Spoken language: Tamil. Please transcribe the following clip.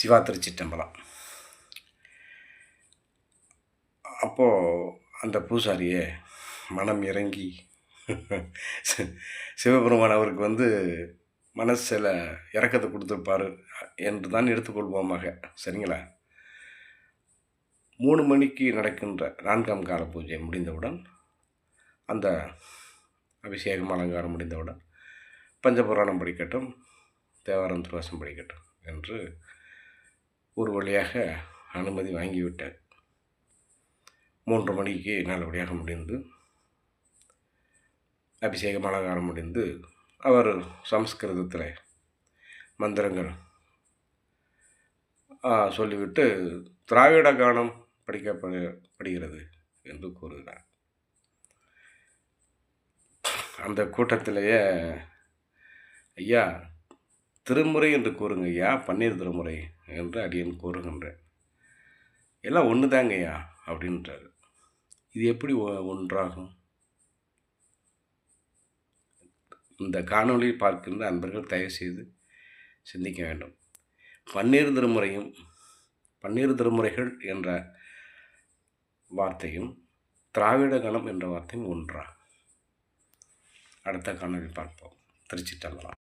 சிவா திருச்சிற்றம்பலம். அப்போது அந்த பூசாரியே மனம் இறங்கி சிவபெருமான் அவருக்கு மனசில் இறக்கத்தை கொடுத்துருப்பார் என்று தான் எடுத்துக்கொள்வோமாக. சரிங்களா? 3 மணிக்கு நடக்கின்ற 4ஆம் கால பூஜை முடிந்தவுடன், அந்த அபிஷேகம் அலங்காரம் முடிந்தவுடன் பஞ்சபுராணம் படிக்கட்டும், தேவாரம் திருவாசகம் படிக்கட்டும் என்று ஒரு வழியாக அனுமதி வாங்கிவிட்டார். 3 மணிக்கு நல்லபடியாக முடிந்து, அபிஷேகம் அலங்காரம் முடிந்து, அவர் சமஸ்கிருதத்தில் மந்திரங்கள் சொல்லிவிட்டு திராவிட கானம் படிக்கப்படுகிறது என்று கூறுகிறார். அந்த கூட்டத்திலேயே, ஐயா திருமுறை என்று கூறுங்க ஐயா, பன்னீர் திருமுறை என்று அடியேன் கூறுகின்றேன். எல்லாம் ஒன்று தாங்க ஐயா அப்படின்றாரு. இது எப்படி ஒன்றாகும்? இந்த காணொளி பார்க்கின்ற அன்பர்கள் தயவுசெய்து சிந்திக்க வேண்டும். பன்னீர் திருமுறைகள் என்ற வார்த்தையும் திராவிட கணம் என்ற வார்த்தையும் ஒன்றா? அடுத்த காணொளி பார்ப்போம். திருச்சிற்றம்பலம்.